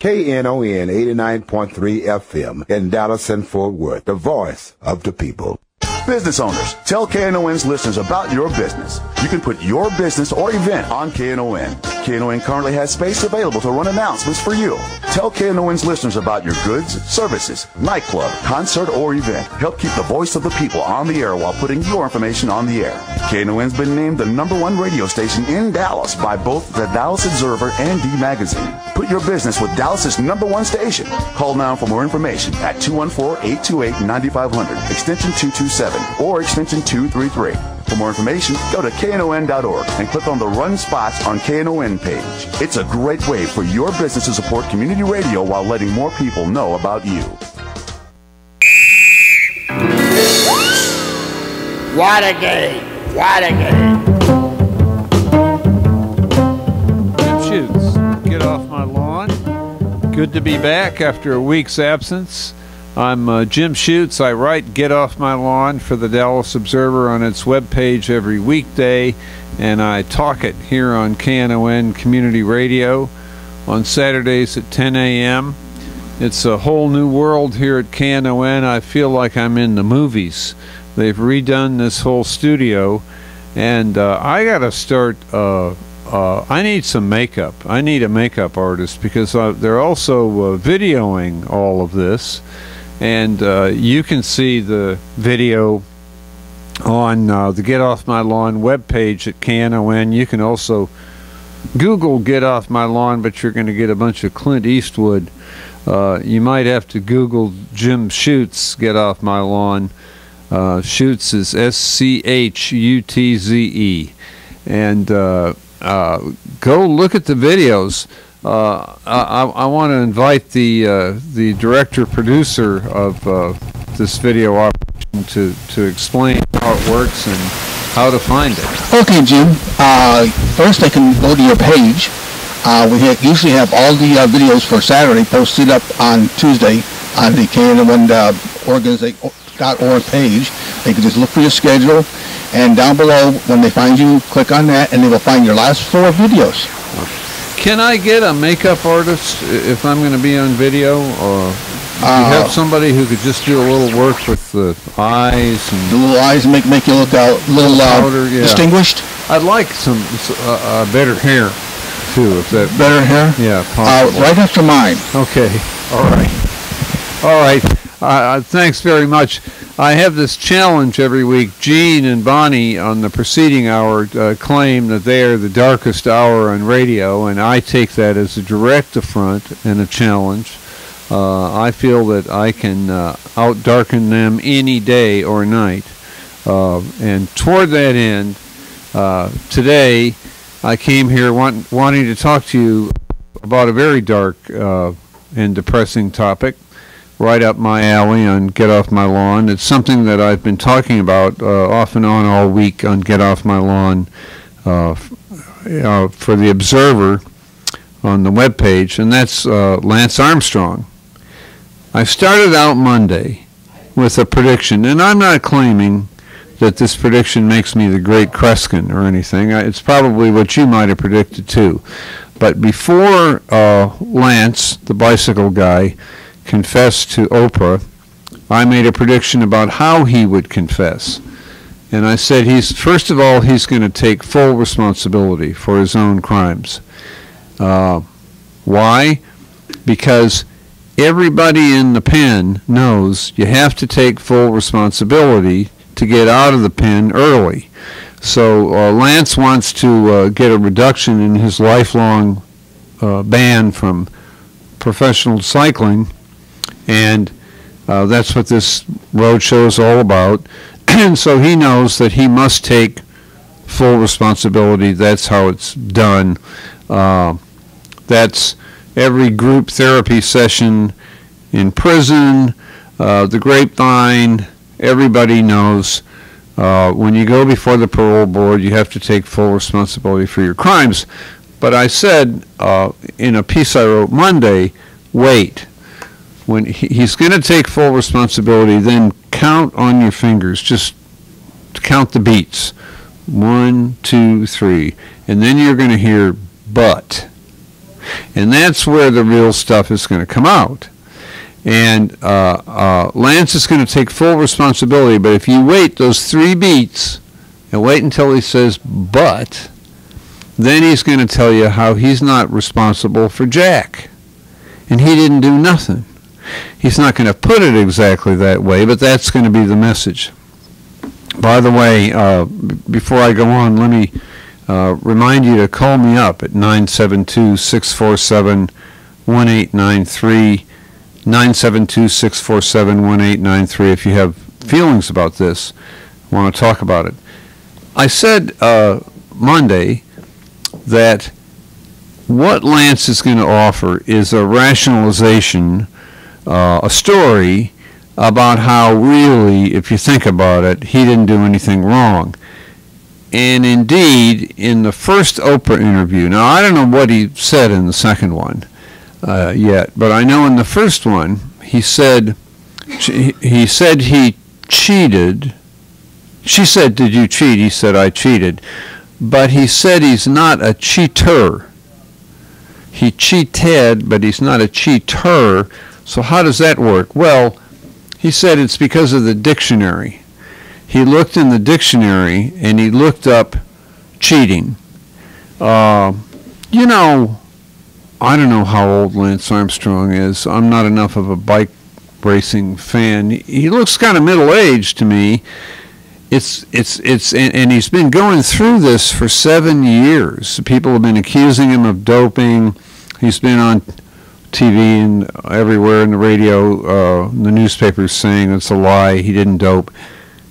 KNON 89.3 FM in Dallas and Fort Worth, the voice of the people. Business owners, tell KNON's listeners about your business. You can put your business or event on KNON. KNON currently has space available to run announcements for you. Tell KNON's listeners about your goods, services, nightclub, concert, or event. Help keep the voice of the people on the air while putting your information on the air. KNON's been named the #1 radio station in Dallas by both the Dallas Observer and D Magazine. Put your business with Dallas's #1 station. Call now for more information at 214-828-9500, extension 227, or extension 233. For more information, go to KNON.org and click on the Run Spots on KNON page. It's a great way for your business to support community radio while letting more people know about you. What a game! What a game! Jim Schutze, Get Off My Lawn. Good to be back after a week's absence. I'm Jim Schutze. I write Get Off My Lawn for the Dallas Observer on its webpage every weekday, and I talk it here on KNON Community Radio on Saturdays at 10 a.m. It's a whole new world here at KNON. I feel like I'm in the movies. They've redone this whole studio, and I got to start... I need some makeup. I need a makeup artist because they're also videoing all of this. And you can see the video on the Get Off My Lawn webpage at KNON. You can also Google Get Off My Lawn, but you're going to get a bunch of Clint Eastwood. You might have to Google Jim Schutze, Get Off My Lawn. Schutze is S-C-H-U-T-Z-E. And go look at the videos. I want to invite the director-producer of this video operation to explain how it works and how to find it. Okay, Jim. First, they can go to your page. We usually have all the videos for Saturday posted up on Tuesday on the KNON.org page. They can just look for your schedule, and down below, when they find you, click on that, and they will find your last 4 videos. Can I get a makeup artist if I'm going to be on video, or do you have somebody who could just do a little work with the eyes and the little eyes make you look a little powder, distinguished? I'd like some better hair too, if that better hair. Yeah, possible. Right after mine. Okay. All right. Thanks very much. I have this challenge every week. Gene and Bonnie on the preceding hour claim that they are the darkest hour on radio, and I take that as a direct affront and a challenge. I feel that I can out-darken them any day or night. And toward that end, today I came here wanting to talk to you about a very dark and depressing topic. Right up my alley on Get Off My Lawn. It's something that I've been talking about off and on all week on Get Off My Lawn for the Observer on the webpage, and that's Lance Armstrong. I started out Monday with a prediction, and I'm not claiming that this prediction makes me the great Kreskin or anything. It's probably what you might have predicted too. But before Lance, the bicycle guy, confessed to Oprah, I made a prediction about how he would confess. And I said first of all, he's going to take full responsibility for his own crimes. Why? Because everybody in the pen knows you have to take full responsibility to get out of the pen early. So Lance wants to get a reduction in his lifelong ban from professional cycling. And that's what this road show is all about. And so he knows that he must take full responsibility. That's how it's done. That's every group therapy session in prison, the Grapevine. Everybody knows when you go before the parole board, you have to take full responsibility for your crimes. But I said in a piece I wrote Monday, wait. When he's going to take full responsibility, then count on your fingers. Just count the beats. 1, 2, 3. And then you're going to hear but. And that's where the real stuff is going to come out. And Lance is going to take full responsibility, but if you wait those 3 beats and wait until he says, but, then he's going to tell you how he's not responsible for jack. And he didn't do nothing. He's not going to put it exactly that way, but that's going to be the message. By the way, before I go on, let me remind you to call me up at 972-647-1893, 972-647-1893 if you have feelings about this, want to talk about it. I said Monday that what Lance is going to offer is a rationalization, a story about how really, if you think about it, he didn't do anything wrong. And indeed, in the first Oprah interview, now I don't know what he said in the second one yet, but I know in the first one he said he cheated. She said, "Did you cheat?" He said, "I cheated." But he said he's not a cheater. He cheated, but he's not a cheater. So how does that work? Well, he said it's because of the dictionary. He looked in the dictionary and he looked up cheating. I don't know how old Lance Armstrong is. I'm not enough of a bike racing fan. He looks kind of middle-aged to me. And he's been going through this for 7 years. People have been accusing him of doping. He's been on TV and everywhere in the radio, the newspapers saying it's a lie, he didn't dope.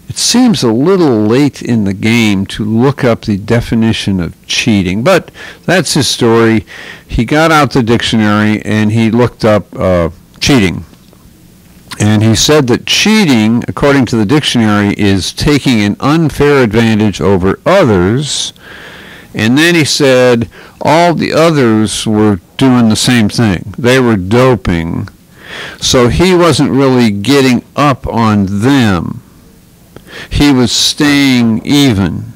It seems a little late in the game to look up the definition of cheating, but that's his story. He got out the dictionary and he looked up cheating. And he said that cheating, according to the dictionary, is taking an unfair advantage over others. And then he said all the others were doing the same thing. They were doping. So he wasn't really getting up on them. He was staying even.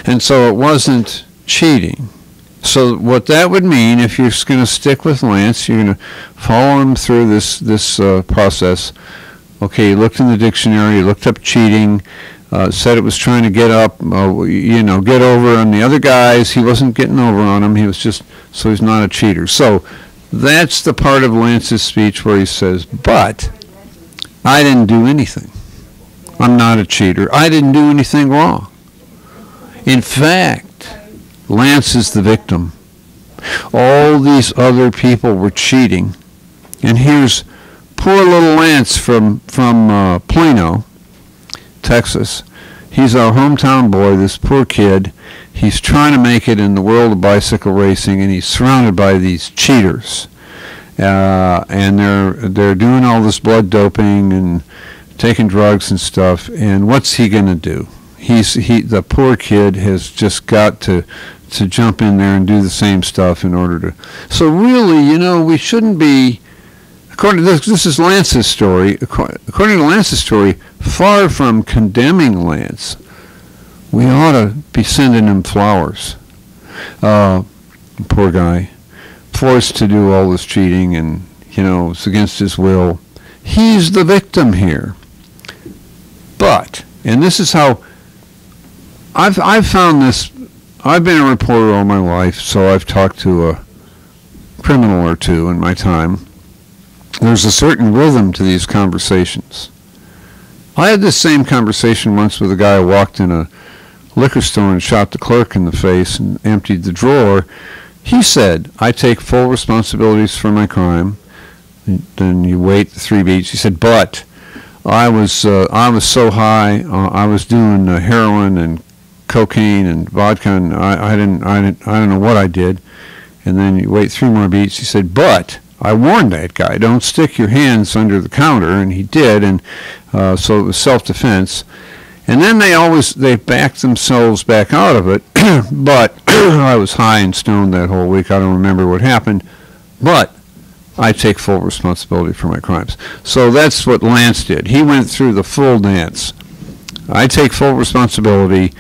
And so it wasn't cheating. So what that would mean, if you're going to stick with Lance, you're going to follow him through this process. Okay, he looked in the dictionary, he looked up cheating, said it was trying to get up, get over on the other guys. He wasn't getting over on them. He was just, so he's not a cheater. So that's the part of Lance's speech where he says, but I didn't do anything. I'm not a cheater. I didn't do anything wrong. In fact, Lance is the victim. All these other people were cheating. And here's poor little Lance from Plano, Texas. He's our hometown boy, this poor kid. He's trying to make it in the world of bicycle racing, and he's surrounded by these cheaters. And they're doing all this blood doping and taking drugs and stuff. And what's he going to do? The poor kid has just got to jump in there and do the same stuff in order to. So really, we shouldn't be. According to this is Lance's story. According to Lance's story, far from condemning Lance, we ought to be sending him flowers. Poor guy, forced to do all this cheating, and it's against his will. He's the victim here. But, and this is how I've found this. I've been a reporter all my life, so I've talked to a criminal or two in my time. There's a certain rhythm to these conversations. I had this same conversation once with a guy who walked in a liquor store and shot the clerk in the face and emptied the drawer. He said, I take full responsibilities for my crime. Then you wait 3 beats. He said, but I was so high, I was doing heroin and cocaine and vodka, and I don't know what I did. And then you wait 3 more beats. He said, but I warned that guy, don't stick your hands under the counter, and he did, and so it was self-defense. And then they backed themselves back out of it. But I was high and stoned that whole week. I don't remember what happened, but I take full responsibility for my crimes. So that's what Lance did. He went through the full dance. I take full responsibility,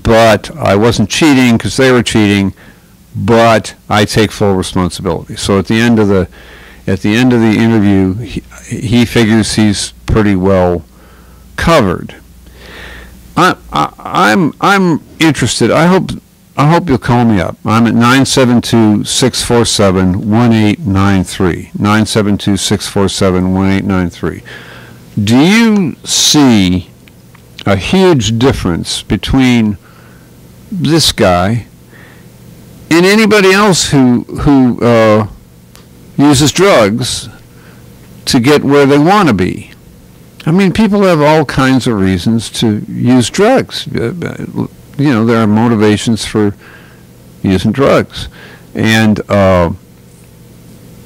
but I wasn't cheating because they were cheating. but I take full responsibility. So at the end of the interview, he figures he's pretty well covered. I'm interested. I hope you'll call me up. I'm at 972-647-1893. 972-647-1893. Do you see a huge difference between this guy and anybody else who uses drugs to get where they want to be? I mean, people have all kinds of reasons to use drugs. There are motivations for using drugs, and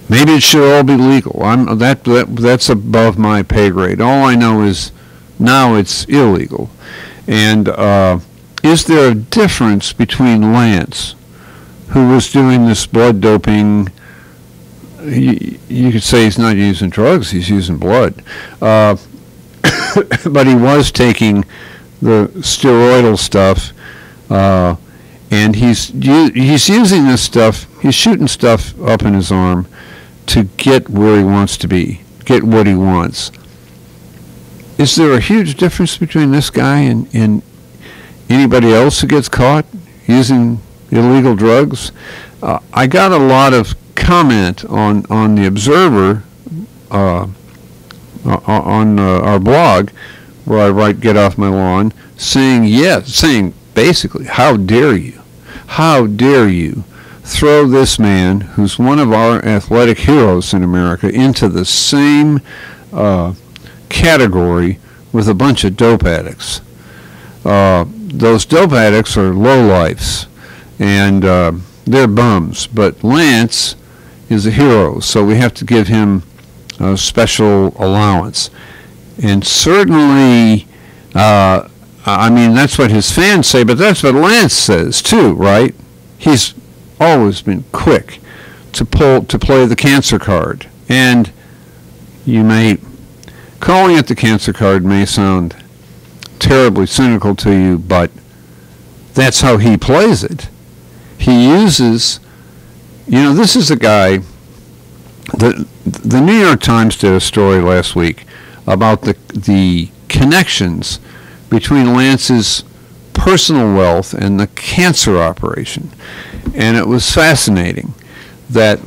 maybe it should all be legal. That's above my pay grade. All I know is now it's illegal. And is there a difference between Lance, who was doing this blood doping? You could say he's not using drugs; he's using blood. But he was taking the steroidal stuff, and he's using this stuff. He's shooting stuff up in his arm to get where he wants to be, get what he wants. Is there a huge difference between this guy and anybody else who gets caught using illegal drugs? I got a lot of comment on the Observer, on our blog, where I write "Get Off My Lawn," saying basically, how dare you throw this man, who's one of our athletic heroes in America, into the same category with a bunch of dope addicts. Those dope addicts are lowlifes, and they're bums, but Lance is a hero, so we have to give him a special allowance. And certainly, I mean, that's what his fans say, but that's what Lance says too, right? He's always been quick to play the cancer card. And calling it the cancer card may sound terribly cynical to you, but that's how he plays it. He uses, this is a guy, the New York Times did a story last week about the connections between Lance's personal wealth and the cancer operation. And it was fascinating that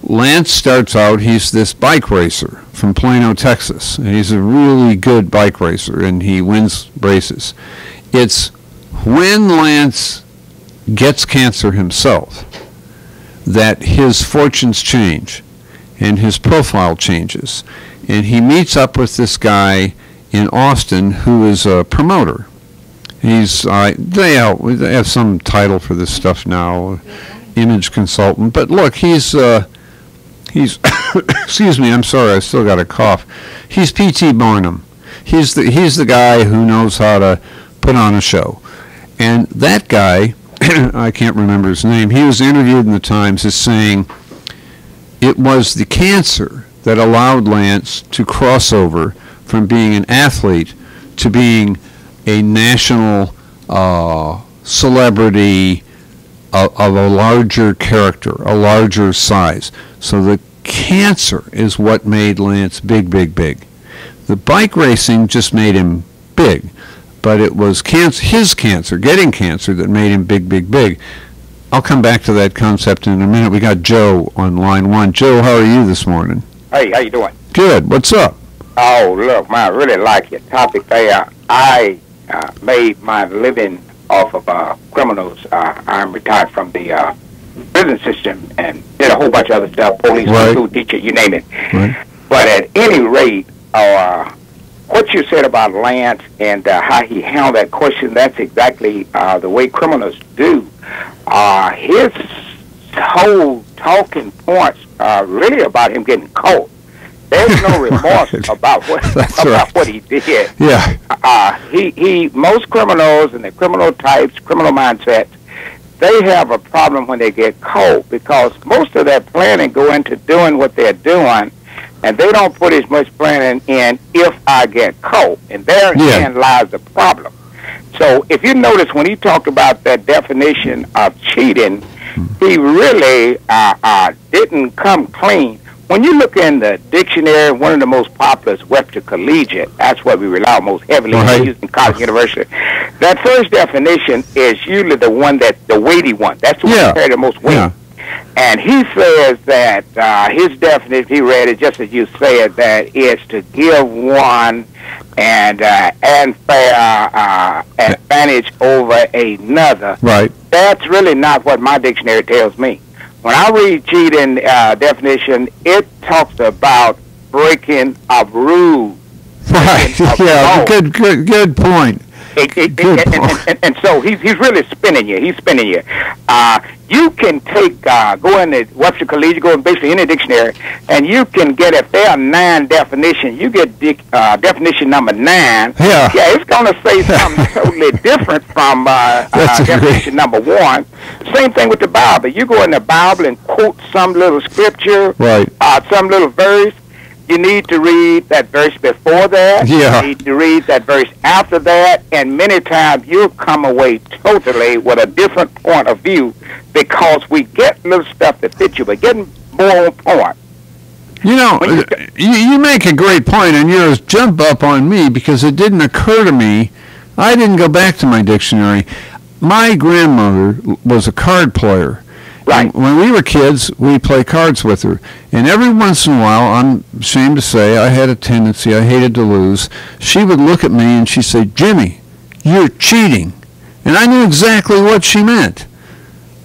Lance starts out, he's this bike racer from Plano, Texas. And he's a really good bike racer, and he wins races. It's when Lance gets cancer himself that his fortunes change and his profile changes. And he meets up with this guy in Austin who is a promoter. They have some title for this stuff now, image consultant. But look, he's excuse me, I'm sorry, I still got a cough. He's P.T. Barnum. He's the guy who knows how to put on a show. And that guy, I can't remember his name, he was interviewed in the Times as saying it was the cancer that allowed Lance to cross over from being an athlete to being a national celebrity of a larger character, a larger size. So the cancer is what made Lance big, big, big. The bike racing just made him big, but it was his cancer, getting cancer, that made him big, big, big. I'll come back to that concept in a minute. We got Joe on line one. Joe, how are you this morning? Hey, how you doing? Good. What's up? Oh, look, man, I really like your topic there. I made my living off of criminals. I'm retired from the prison system and did a whole bunch of other stuff, police, school teacher, you name it. Right. But at any rate, what you said about Lance and how he handled that question, that's exactly the way criminals do. His whole talking points are really about him getting caught. There's no remorse about what he did. Yeah. Most criminals and the criminal types, criminal mindsets, they have a problem when they get caught because most of their planning go into doing what they're doing, and they don't put as much planning in if I get caught. And therein lies the problem. So if you notice when he talked about that definition of cheating, he really didn't come clean. When you look in the dictionary, one of the most popular is Webster Collegiate. That's what we rely on most heavily in Houston College University. That first definition is usually the one that's the weighty one. That's the one that carries the most weight. Yeah. And he says that his definition, he read it just as you said, that it's to give one and fair advantage over another. Right. That's really not what my dictionary tells me. When I read cheating definition, it talks about breaking of rules. Right. Good point. And so he's really spinning you. He's spinning you. You can take go in the Webster Collegiate, go in basically any dictionary, and you can get if there are 9 definitions. You get definition number 9. Yeah, it's going to say something totally different from definition number 1. Same thing with the Bible. You go in the Bible and quote some little scripture, right? Some little verse. You need to read that verse before that. Yeah. You need to read that verse after that. And many times you'll come away totally with a different point of view because we get little stuff that fits you, but getting more on point. You know, you make a great point, and yours jump up on me because it didn't occur to me. I didn't go back to my dictionary. My grandmother was a card player. Right. When we were kids, we played cards with her. And every once in a while, I'm ashamed to say, I had a tendency, I hated to lose. She would look at me and she'd say, "Jimmy, you're cheating." And I knew exactly what she meant.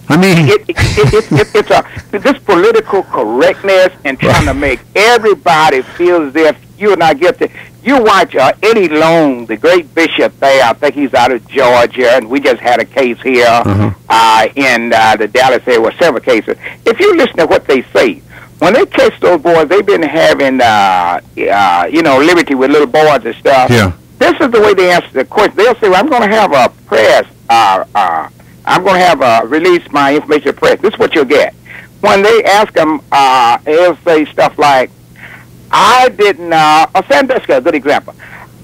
I mean... it's this political correctness and trying to make everybody feel as if you're not guilty. You watch Eddie Long, the great bishop there. I think he's out of Georgia, and we just had a case here in the Dallas area, well, several cases. If you listen to what they say, when they catch those boys, they've been having, liberty with little boys and stuff. Yeah. This is the way they answer the question. They'll say, well, I'm going to have a press, I'm going to have release my information to press. This is what you'll get. When they ask them, they'll say stuff like, I didn't, Sandusky, a good example.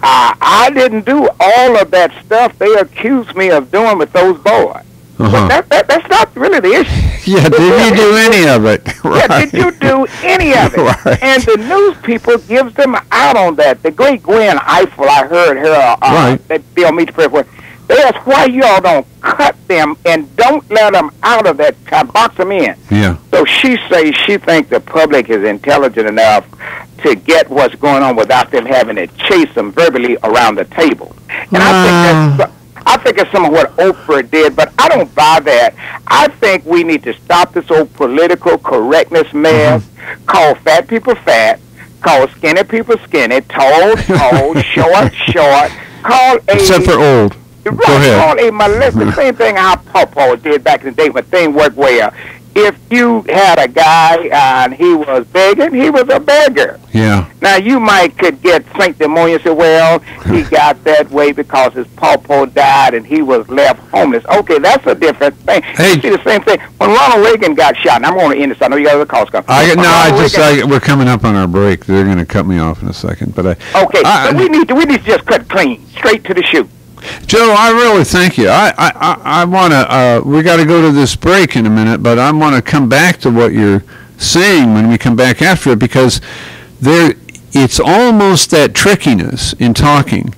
I didn't do all of that stuff they accused me of doing with those boys. But that's not really the issue. Yeah, did you do any of it? Right. Yeah, did you do any of it? Right. And the news people gives them out on that. The great Gwen Eiffel, I heard her, that Bill Meach prayer for. They ask why y'all don't cut them and don't let them out of that, box them in. Yeah. So she says she thinks the public is intelligent enough to get what's going on without them having to chase them verbally around the table. And I think it's some of what Oprah did, but I don't buy that. I think we need to stop this old political correctness mess, call fat people fat, call skinny people skinny, tall, short, call except for old. Right, call a molester. The same thing how Pawpaw did back in the day when things worked well. If you had a guy and he was begging, he was a beggar. Yeah. Now, you could get sanctimonious and say, well, he got that way because his pawpaw died and he was left homeless. Okay, that's a different thing. Hey. You see the same thing. When Ronald Reagan got shot, and I'm going to end this, I know you got other calls coming. We're coming up on our break. They're going to cut me off in a second. But so we need to just cut clean, straight to the chute. Joe, I really thank you. I want to, we got to go to this break in a minute, but I want to come back to what you're saying when we come back after it, because it's almost that trickiness in talking.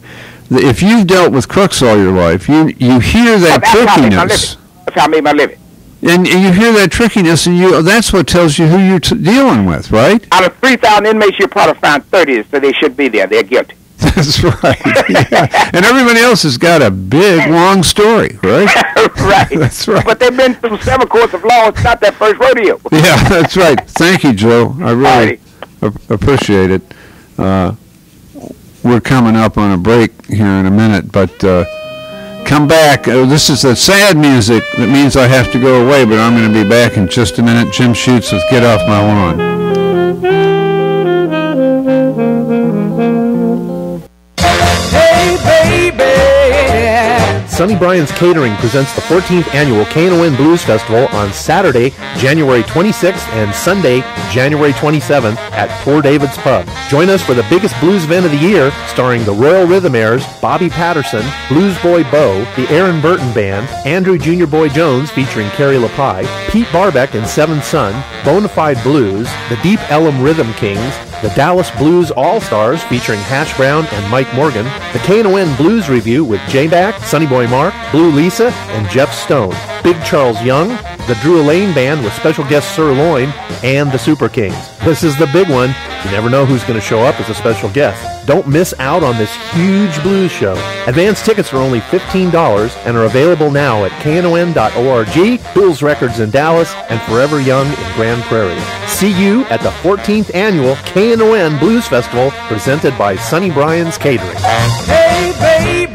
If you've dealt with crooks all your life, you hear that trickiness. That's how I made my living. And you hear that trickiness, and that's what tells you who you're dealing with, right? Out of 3,000 inmates, you'll probably find 30 so they should be there. They're guilty. That's right. Yeah. And everybody else has got a big, long story, right? Right. That's right. But they've been through several courts of law. It's not their first rodeo. Yeah, that's right. Thank you, Joe. I really appreciate it. We're coming up on a break here in a minute, but come back. This is the sad music that means I have to go away, but I'm going to be back in just a minute. Jim Schutze with Get Off My Lawn. Sunny Bryan's Catering presents the 14th annual KNON Blues Festival on Saturday, January 26th and Sunday, January 27th at Poor David's Pub. Join us for the biggest blues event of the year, starring the Royal Rhythmaires, Bobby Patterson, Blues Boy Bo, the Aaron Burton Band, Andrew Jr. Boy Jones featuring Kerry LaPie, Pete Barbeck and Seven Son, Bonafide Blues, the Deep Ellum Rhythm Kings, the Dallas Blues All-Stars featuring Hash Brown and Mike Morgan, the KNON Blues Review with J-Back, Sonny Boy Mark, Blue Lisa, and Jeff Stone, Big Charles Young, the Drew Lane Band with special guest Sir Loin, and the Super Kings. This is the big one. You never know who's going to show up as a special guest. Don't miss out on this huge blues show. Advance tickets are only $15 and are available now at knon.org, Blues Records in Dallas, and Forever Young in Grand Prairie. See you at the 14th annual KNON Blues Festival presented by Sonny Bryan's Catering. Hey, baby!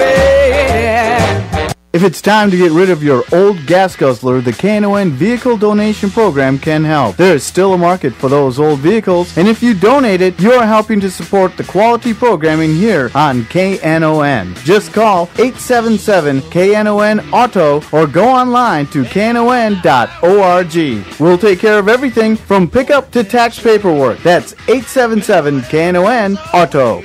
If it's time to get rid of your old gas guzzler, the KNON Vehicle Donation Program can help. There is still a market for those old vehicles, and if you donate it, you are helping to support the quality programming here on KNON. Just call 877-KNON-AUTO or go online to knon.org. We'll take care of everything from pickup to tax paperwork. That's 877-KNON-AUTO.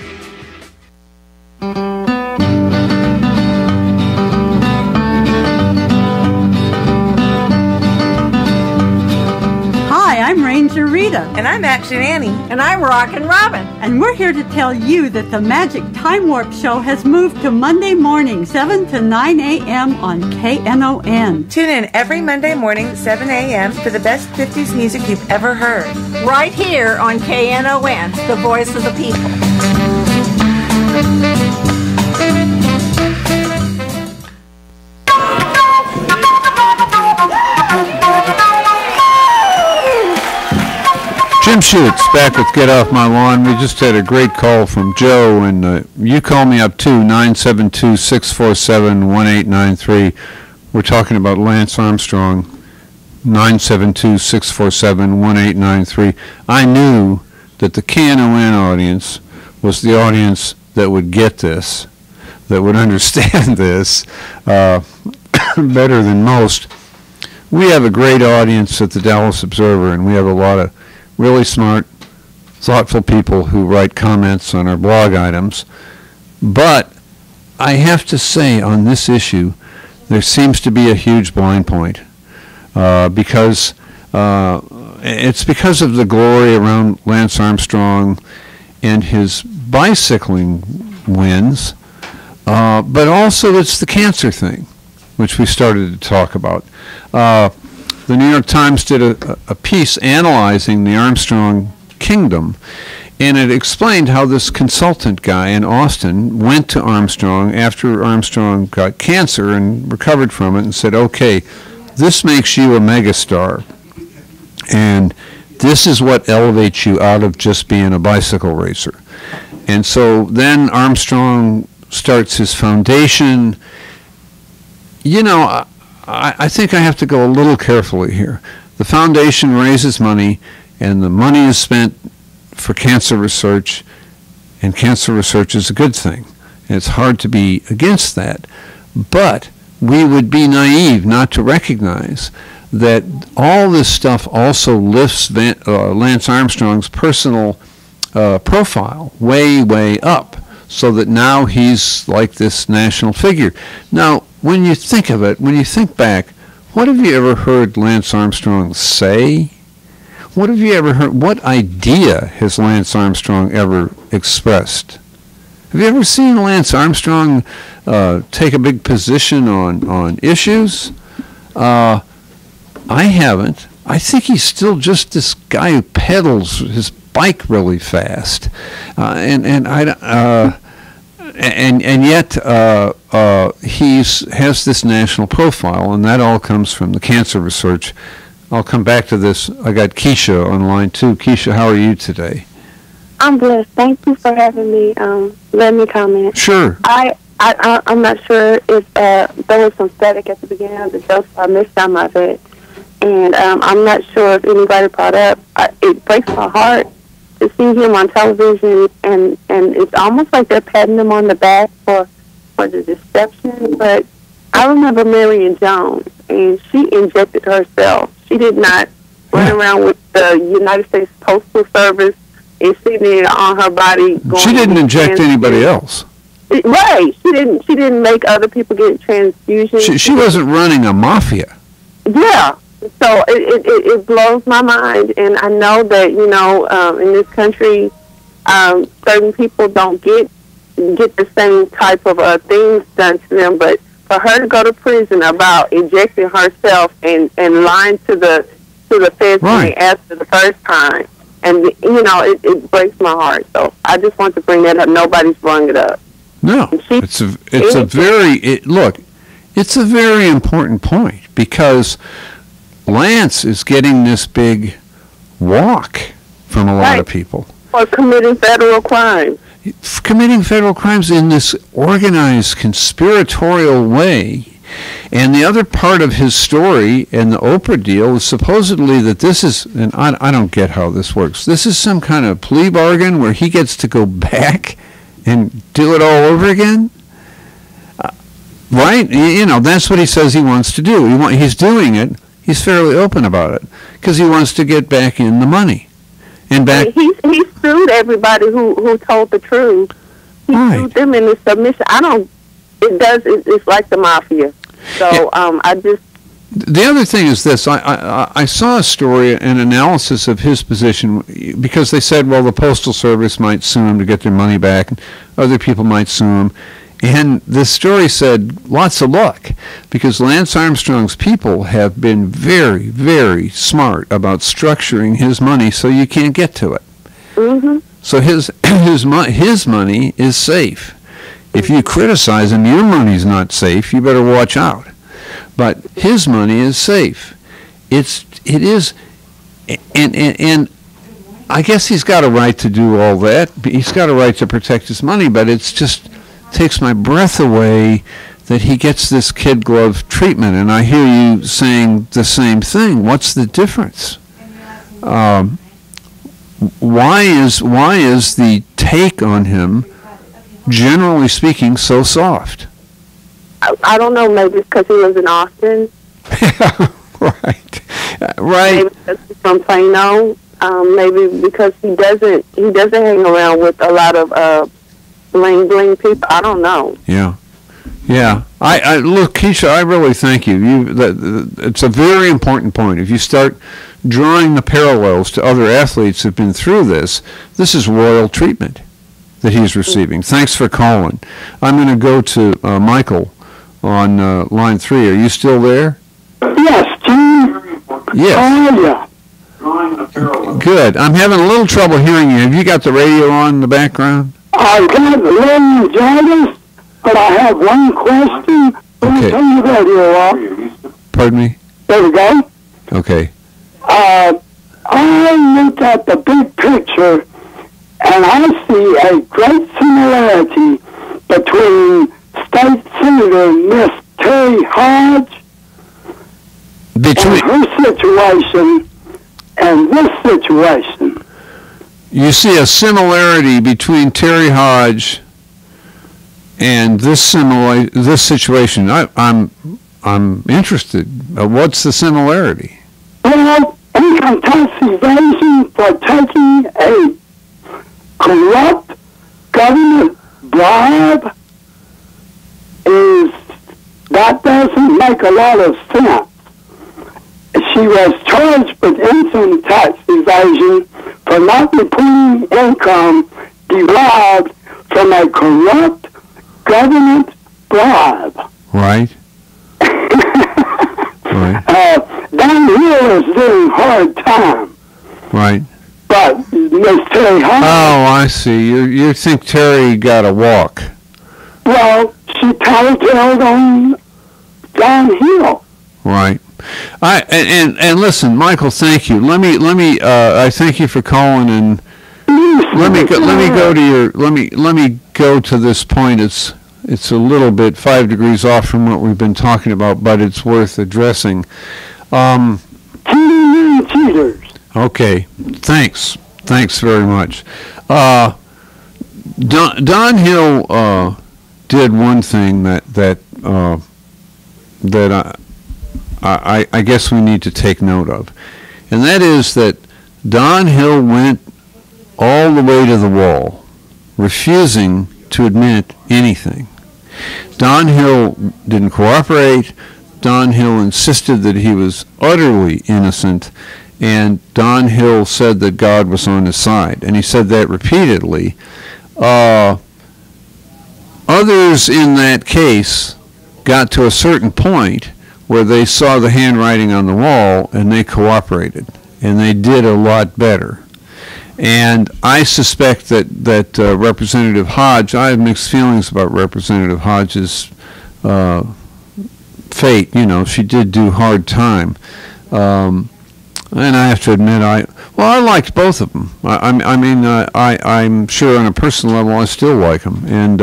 I'm Ranger Rita. And I'm Action Annie. And I'm Rockin' Robin. And we're here to tell you that the Magic Time Warp Show has moved to Monday morning, 7 to 9 a.m. on KNON. Tune in every Monday morning, 7 a.m. for the best 50s music you've ever heard. Right here on KNON, the voice of the people. Jim Schutze back with Get Off My Lawn. We just had a great call from Joe, and you call me up too, 972-647-1893. We're talking about Lance Armstrong, 972-647-1893. I knew that the KNON audience was the audience that would get this, that would understand this better than most. We have a great audience at the Dallas Observer, and we have a lot of really smart, thoughtful people who write comments on our blog items. But I have to say on this issue, there seems to be a huge blind point because it's because of the glory around Lance Armstrong and his bicycling wins, but also it's the cancer thing, which we started to talk about. The New York Times did a piece analyzing the Armstrong kingdom, and it explained how this consultant guy in Austin went to Armstrong after Armstrong got cancer and recovered from it and said, okay, this makes you a megastar, and this is what elevates you out of just being a bicycle racer. And so then Armstrong starts his foundation. You know, I think I have to go a little carefully here. The foundation raises money, and the money is spent for cancer research, and cancer research is a good thing. And it's hard to be against that. But we would be naive not to recognize that all this stuff also lifts Lance Armstrong's personal profile way, way up, so that now he's like this national figure. Now, when you think of it, when you think back, what have you ever heard Lance Armstrong say? What have you ever heard? What idea has Lance Armstrong ever expressed? Have you ever seen Lance Armstrong take a big position on issues? I haven't. I think he's still just this guy who pedals his bike really fast, and yet he has this national profile, and that all comes from the cancer research. I'll come back to this. I got Keisha on line too. Keisha, how are you today? I'm blessed. Thank you for having me. Let me comment. Sure. I'm not sure if there was some static at the beginning of the show, so I missed some of it. And I'm not sure if anybody brought up. It breaks my heart to see him on television, and it's almost like they're patting him on the back for the deception. But I remember Marion Jones, and she injected herself. She did not run around with the United States Postal Service and sitting there on her body. She didn't inject anybody else. Right. She didn't make other people get transfusions. She wasn't running a mafia. Yeah. So it blows my mind, and I know that, you know, in this country, certain people don't get the same type of things done to them, but for her to go to prison about injecting herself and lying to the feds when they asked her the first time, and you know, it breaks my heart. So I just want to bring that up. Nobody's brought it up. No, it's a very important point, because Lance is getting this big walk from a lot of people. For committing federal crimes. Committing federal crimes in this organized, conspiratorial way. And the other part of his story and the Oprah deal is supposedly that this is, and I don't get how this works, this is some kind of plea bargain where he gets to go back and do it all over again? Right? You know, that's what he says he wants to do. He's doing it. He's fairly open about it because he wants to get back in the money. And back. He sued everybody who told the truth. He sued them in the submission. It's like the mafia. So I just. The other thing is this. I saw a story, an analysis of his position, because they said, well, the Postal Service might sue him to get their money back, and other people might sue him. And the story said, lots of luck, because Lance Armstrong's people have been very, very smart about structuring his money so you can't get to it. Mm-hmm. So his money is safe. If you criticize him, your money's not safe. You better watch out. But his money is safe. It is, and I guess he's got a right to do all that. He's got a right to protect his money, but it's just takes my breath away that he gets this kid glove treatment. And I hear you saying the same thing. What's the difference? Why is the take on him, generally speaking, so soft? I don't know. Maybe it's because he lives in Austin. Right. Maybe because he's from Plano. Maybe because he doesn't hang around with a lot of bling bling people. I don't know. Yeah. I look, Keisha, I really thank you. It's a very important point. If you start drawing the parallels to other athletes who've been through this is royal treatment that he's receiving. Thanks for calling. I'm going to go to Michael on line 3. Are you still there? Yes, Jim. Yes. How are you? Good. I'm having a little trouble hearing you. Have you got the radio on in the background? I've got laryngitis, but I have one question. Okay. Turn the radio off. Pardon me? There we go. Okay. I look at the big picture, and I see a great similarity between State Senator Miss Terry Hodge and her situation and this situation. You see a similarity between Terry Hodge and this situation. I'm interested. What's the similarity? Well, income tax evasion for taking a corrupt government bribe that doesn't make a lot of sense. She was charged with income tax evasion for not reporting income derived from a corrupt government bribe. Right. Right. Down here is doing hard time. Right. But Miss Terry Hodge... Oh, I see. You think Terry got a walk? Well, she tattletaleed on downhill. Right. And listen, Michael, thank you. Let me I thank you for calling, and let me go to this point. It's a little bit 5 degrees off from what we've been talking about, but it's worth addressing. Cheaters. Okay. Thanks very much. Don Hill did one thing that I guess we need to take note of, and that is that Don Hill went all the way to the wall, refusing to admit anything. Don Hill didn't cooperate. Don Hill insisted that he was utterly innocent, and Don Hill said that God was on his side, and he said that repeatedly. Others in that case got to a certain point where they saw the handwriting on the wall, and they cooperated, and they did a lot better. And I suspect that Representative Hodge, I have mixed feelings about Representative Hodge's fate. You know, she did do hard time. And I have to admit, I liked both of them. I'm sure on a personal level I still like them. And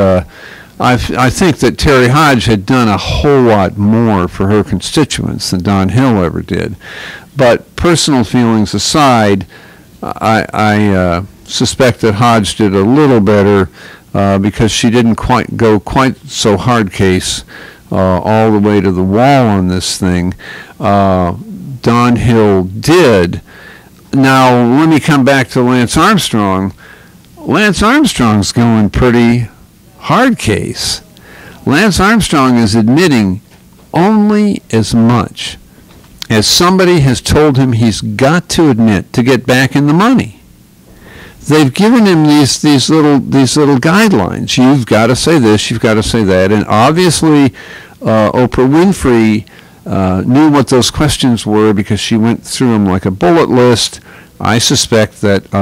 I think that Terry Hodge had done a whole lot more for her constituents than Don Hill ever did. But personal feelings aside, I suspect that Hodge did a little better because she didn't go quite so hard case all the way to the wall on this thing. Don Hill did. Now, let me come back to Lance Armstrong. Lance Armstrong's going pretty hard case. Lance Armstrong is admitting only as much as somebody has told him he's got to admit to get back in the money. They've given him these little guidelines. You've got to say this, you've got to say that, and obviously Oprah Winfrey knew what those questions were because she went through them like a bullet list. I suspect that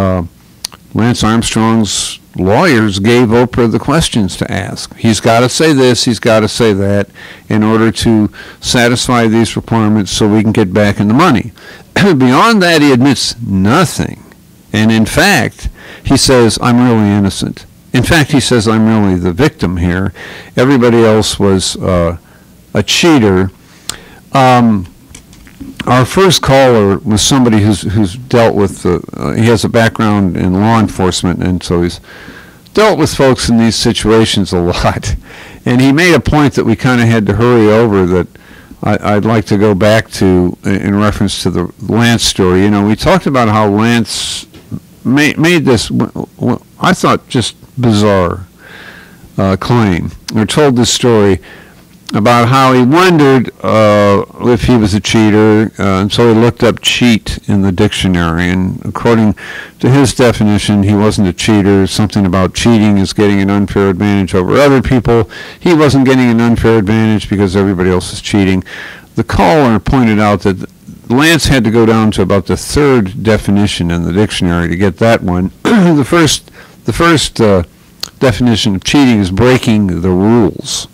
Lance Armstrong's lawyers gave Oprah the questions to ask. He's got to say this, he's got to say that in order to satisfy these requirements so we can get back in the money. Beyond that, he admits nothing. And in fact, he says, I'm really innocent. In fact, he says, I'm really the victim here. Everybody else was a cheater. Our first caller was somebody who's dealt with he has a background in law enforcement, and so he's dealt with folks in these situations a lot. And he made a point that we kind of had to hurry over that I'd like to go back to in reference to the Lance story. You know, we talked about how Lance made this, I thought, just bizarre claim, or told this story about how he wondered if he was a cheater, and so he looked up cheat in the dictionary, and according to his definition, he wasn't a cheater. Something about cheating is getting an unfair advantage over other people. He wasn't getting an unfair advantage because everybody else is cheating. The caller pointed out that Lance had to go down to about the third definition in the dictionary to get that one. The first definition of cheating is breaking the rules.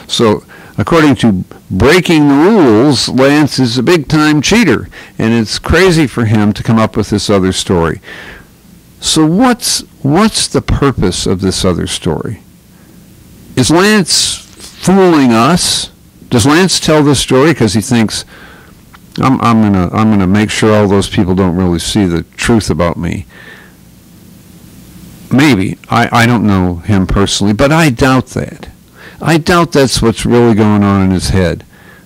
So, according to breaking the rules, Lance is a big-time cheater, and it's crazy for him to come up with this other story. So what's the purpose of this other story? Is Lance fooling us? Does Lance tell this story because he thinks, I'm gonna make sure all those people don't really see the truth about me? Maybe. I don't know him personally, but I doubt that. I doubt that's what's really going on in his head.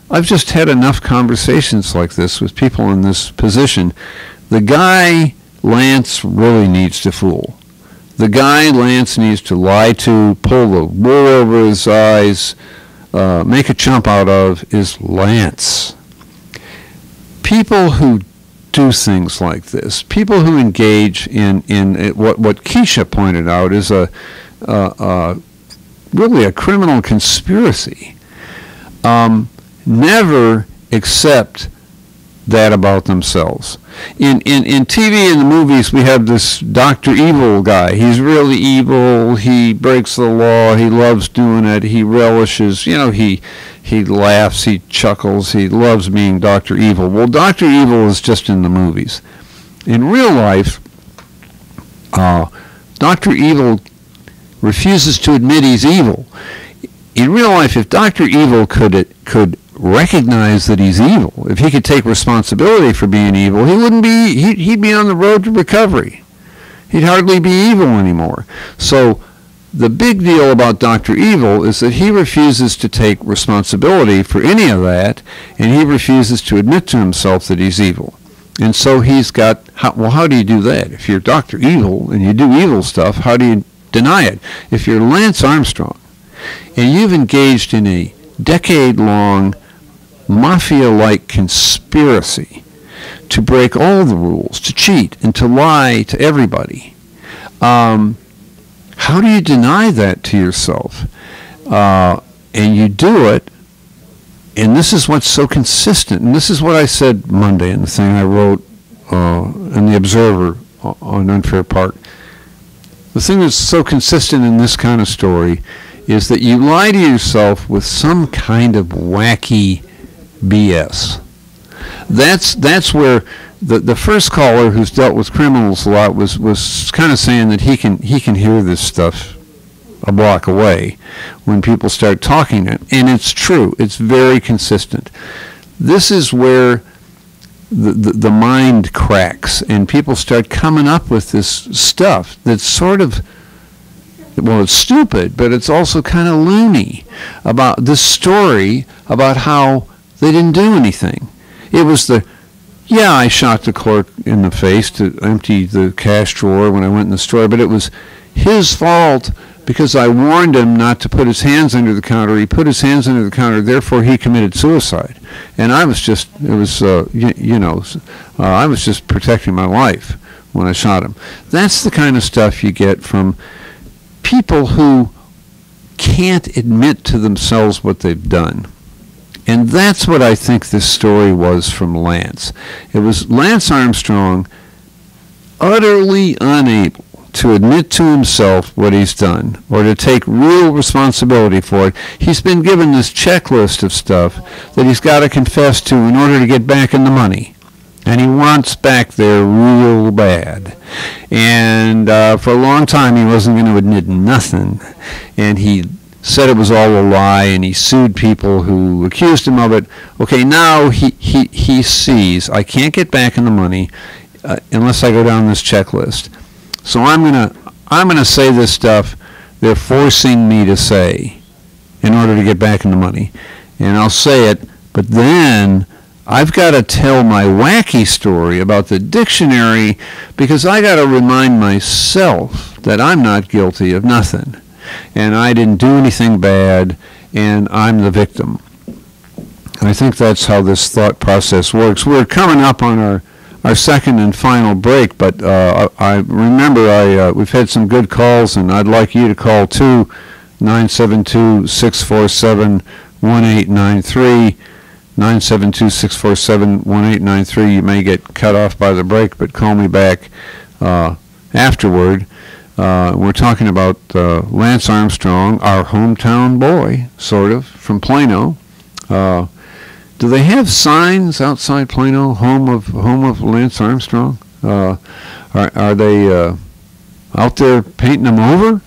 I've just had enough conversations like this with people in this position. The guy Lance really needs to fool. The guy Lance needs to lie to, pull the wool over his eyes, make a chump out of is Lance. People who do things like this, people who engage in what Keisha pointed out is really a criminal conspiracy, never accept that about themselves. In TV and the movies, we have this Dr. Evil guy. He's really evil. He breaks the law. He loves doing it. He relishes, he laughs, he chuckles, he loves being Dr. Evil. Well, Dr. Evil is just in the movies. In real life, Dr. Evil refuses to admit he's evil. In real life, if Dr. Evil could recognize that he's evil, if he could take responsibility for being evil, he'd be on the road to recovery. He'd hardly be evil anymore. So The big deal about Dr. Evil is that he refuses to take responsibility for any of that, and he refuses to admit to himself that he's evil. And so he's got, how do you do that? If you're Dr. Evil and you do evil stuff, how do you deny it? If you're Lance Armstrong and you've engaged in a decade-long mafia-like conspiracy to break all the rules, to cheat and to lie to everybody, how do you deny that to yourself? And you do it, and this is what's so consistent, and this is what I said Monday in the thing I wrote in the Observer on Unfair Park. The thing that's so consistent in this kind of story is that you lie to yourself with some kind of wacky BS. That's where the first caller, who's dealt with criminals a lot, was kind of saying that he can hear this stuff a block away when people start talking it, and it's true. It's very consistent. This is where the mind cracks, and people start coming up with this stuff that's sort of, well, it's stupid, but it's also kind of loony, about this story about how they didn't do anything. It was I shot the clerk in the face to empty the cash drawer when I went in the store, but it was his fault because I warned him not to put his hands under the counter. He put his hands under the counter, therefore he committed suicide. And I was just, I was just protecting my life when I shot him. That's the kind of stuff you get from people who can't admit to themselves what they've done. And that's what I think this story was from Lance. It was Lance Armstrong utterly unable to admit to himself what he's done or to take real responsibility for it. He's been given this checklist of stuff that he's got to confess to in order to get back in the money. And he wants back there real bad. And for a long time he wasn't going to admit nothing. And he said it was all a lie, and he sued people who accused him of it. Okay, now he sees, I can't get back in the money unless I go down this checklist. So I'm gonna say this stuff they're forcing me to say in order to get back in the money. And I'll say it, but then I've got to tell my wacky story about the dictionary, because I got to remind myself that I'm not guilty of nothing. And I didn't do anything bad, and I'm the victim. And I think that's how this thought process works. We're coming up on our second and final break, but I remember we've had some good calls, and I'd like you to call too, 972-647-1893, 972-647-1893. You may get cut off by the break, but call me back afterward. We're talking about Lance Armstrong, our hometown boy, sort of, from Plano. Do they have signs outside Plano, home of Lance Armstrong? Are they out there painting them over?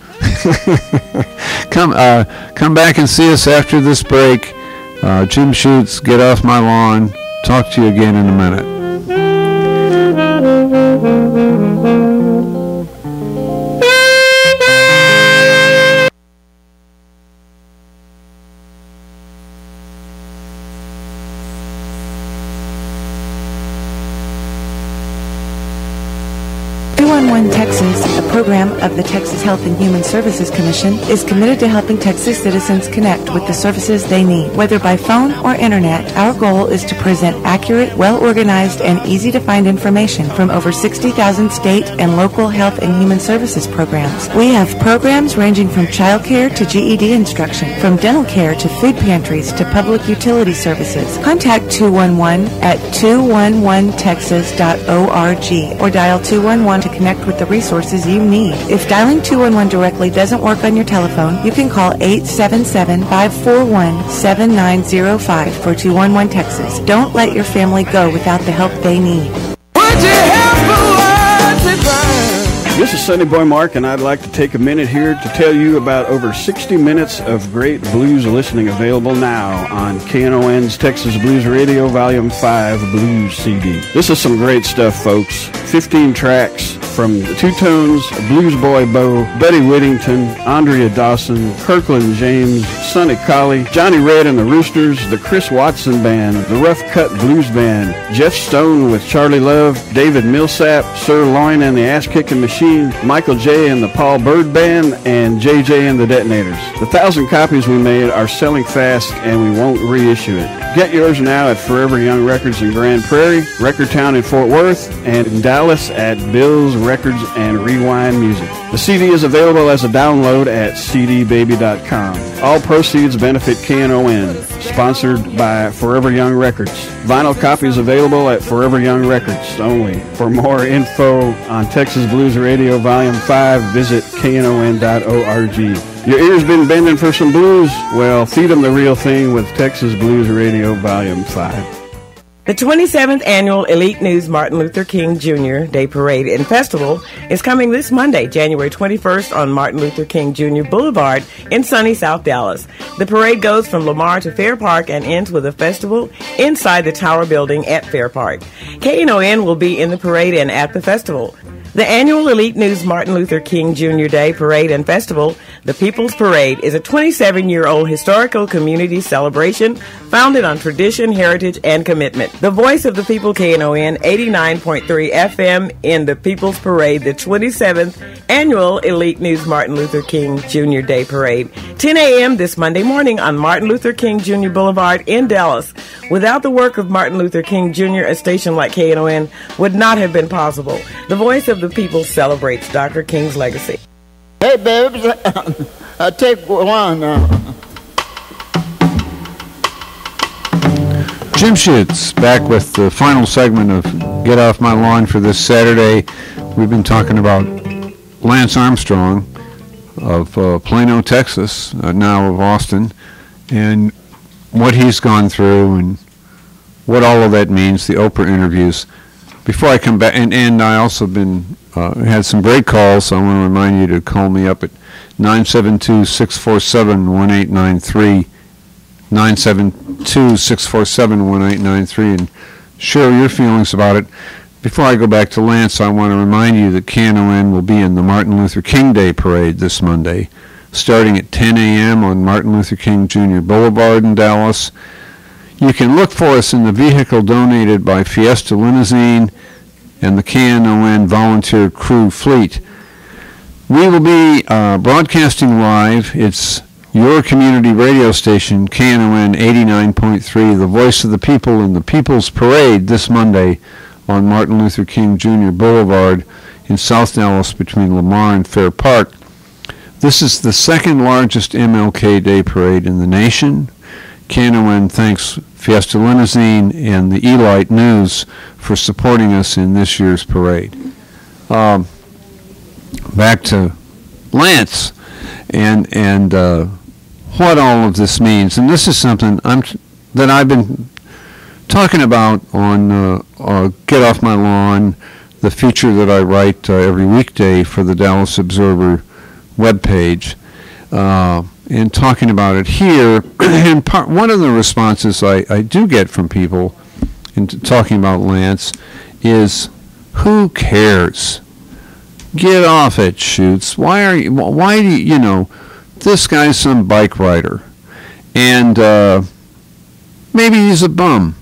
Come back and see us after this break. Jim Schutze, Get Off My Lawn. Talk to you again in a minute. 211 Texas, a program of the Texas Health and Human Services Commission, is committed to helping Texas citizens connect with the services they need. Whether by phone or internet, our goal is to present accurate, well-organized, and easy-to-find information from over 60,000 state and local health and human services programs. We have programs ranging from child care to GED instruction, from dental care to food pantries to public utility services. Contact 211 at 211texas.org or dial 211 to connect with the resources you need. If dialing 211 directly doesn't work on your telephone, you can call 877-541-7905 for 211 Texas. Don't let your family go without the help they need. Would you help the world to burn? This is Sunny Boy Mark, and I'd like to take a minute here to tell you about over 60 minutes of great blues listening available now on KNON's Texas Blues Radio Volume 5 Blues CD. This is some great stuff, folks. 15 tracks from the Two Tones, Blues Boy Bo, Betty Whittington, Andrea Dawson, Kirkland James, Sonny Colley, Johnny Red and the Roosters, the Chris Watson Band, the Rough Cut Blues Band, Jeff Stone with Charlie Love, David Millsap, Sir Loin and the Ass Kicking Machine, Michael J. and the Paul Bird Band, and JJ and the Detonators. The 1,000 copies we made are selling fast, and we won't reissue it. Get yours now at Forever Young Records in Grand Prairie, Record Town in Fort Worth, and in Dallas at Bill's Records and Rewind Music. The CD is available as a download at cdbaby.com. All proceeds benefit KNON, sponsored by Forever Young Records. Vinyl copies available at Forever Young Records only. For more info on Texas Blues Radio Volume 5, visit knon.org. Your ears been bending for some blues? Well, feed them the real thing with Texas Blues Radio Volume 5. The 27th Annual Elite News Martin Luther King Jr. Day Parade and Festival is coming this Monday, January 21st on Martin Luther King Jr. Boulevard in sunny South Dallas. The parade goes from Lamar to Fair Park and ends with a festival inside the Tower Building at Fair Park. KNON will be in the parade and at the festival. The annual Elite News Martin Luther King Jr. Day Parade and Festival, the People's Parade, is a 27-year-old historical community celebration founded on tradition, heritage, and commitment. The voice of the people, KNON 89.3 FM in the People's Parade, the 27th Annual Elite News Martin Luther King Jr. Day Parade, 10 a.m. this Monday morning on Martin Luther King Jr. Boulevard in Dallas. Without the work of Martin Luther King Jr., a station like KNON would not have been possible. The voice of the people celebrates Dr. King's legacy. Hey, babes, take one. Jim Schutze back with the final segment of Get Off My Lawn for this Saturday. We've been talking about Lance Armstrong of Plano, Texas, now of Austin, and what he's gone through and what all of that means, the Oprah interviews. Before I come back, and I also been had some great calls, so I want to remind you to call me up at 972-647-1893, 972-647-1893, and share your feelings about it. Before I go back to Lance, I want to remind you that KNON will be in the Martin Luther King Day Parade this Monday, starting at 10 a.m. on Martin Luther King Jr. Boulevard in Dallas. You can look for us in the vehicle donated by Fiesta Limousine and the KNON volunteer crew fleet. We will be broadcasting live. It's your community radio station, KNON 89.3, the voice of the people in the People's Parade this Monday on Martin Luther King Jr. Boulevard in South Dallas between Lamar and Fair Park. This is the second largest MLK Day Parade in the nation. KNON thanks Fiesta Limousine and the Elite News for supporting us in this year's parade. Back to Lance and what all of this means. And this is something that I've been talking about on Get Off My Lawn, the feature that I write every weekday for the Dallas Observer webpage. And talking about it here, and one of the responses I do get from people in talking about Lance is, who cares? Get off it, Schutze. Why do you this guy's some bike rider, and maybe he's a bum.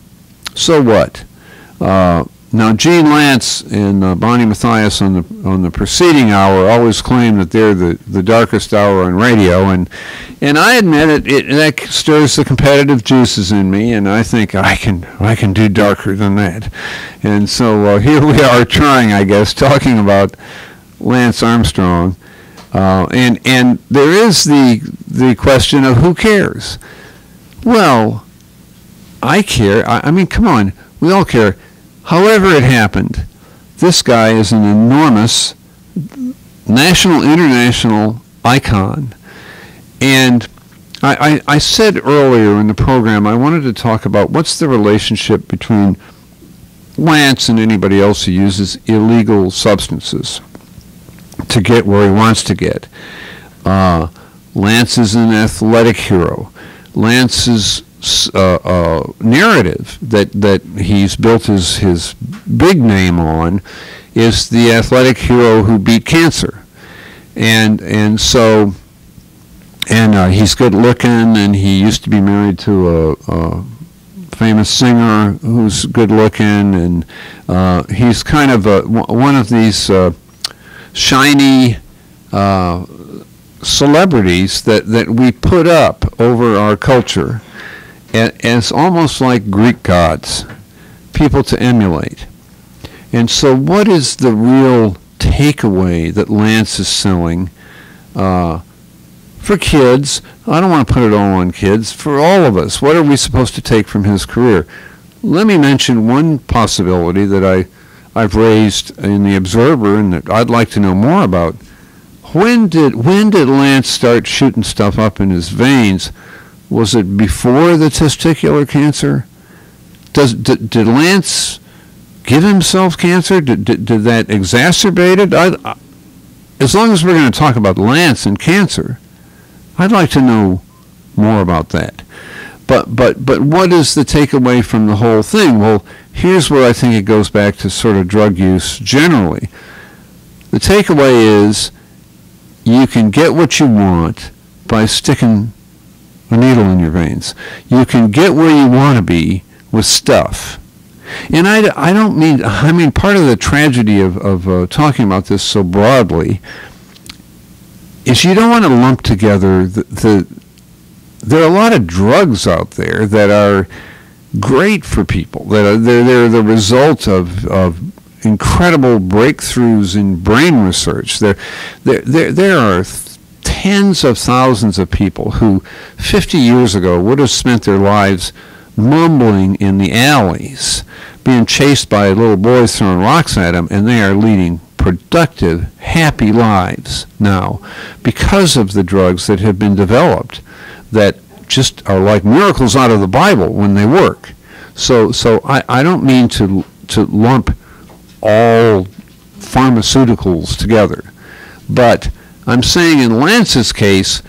So what? Now, Gene Lance and Bonnie Mathias on the preceding hour always claim that they're the darkest hour on radio, and I admit it that stirs the competitive juices in me, and I think I can do darker than that. And so here we are trying, I guess, talking about Lance Armstrong, and there is the question of who cares. Well, I care. I mean, come on, we all care. However it happened, this guy is an enormous national, international icon. And I said earlier in the program I wanted to talk about what's the relationship between Lance and anybody else who uses illegal substances. to get where he wants to get. Lance is an athletic hero. Lance's narrative that he's built his big name on is the athletic hero who beat cancer, and he's good looking, and he used to be married to a famous singer who's good looking, and he's kind of one of these shiny celebrities that we put up over our culture as almost like Greek gods, people to emulate. And so what is the real takeaway that Lance is selling for kids? I don't want to put it all on kids. For all of us, what are we supposed to take from his career? Let me mention one possibility that I've raised in the Observer and that I'd like to know more about. When did Lance start shooting stuff up in his veins? Was it before the testicular cancer? Did Lance give himself cancer? Did that exacerbate it? As long as we're going to talk about Lance and cancer, I'd like to know more about that. But what is the takeaway from the whole thing? Well, here's where I think it goes back to sort of drug use generally. The takeaway is you can get what you want by sticking a needle in your veins. You can get where you want to be with stuff. And I don't mean, I mean, part of the tragedy of talking about this so broadly is you don't want to lump together there are a lot of drugs out there that are great for people. They're the result of incredible breakthroughs in brain research. There are tens of thousands of people who 50 years ago would have spent their lives mumbling in the alleys, being chased by little boys throwing rocks at them, and they are leading productive, happy lives now because of the drugs that have been developed that just are like miracles out of the Bible when they work. So I don't mean to lump all pharmaceuticals together, but I'm saying in Lance's case,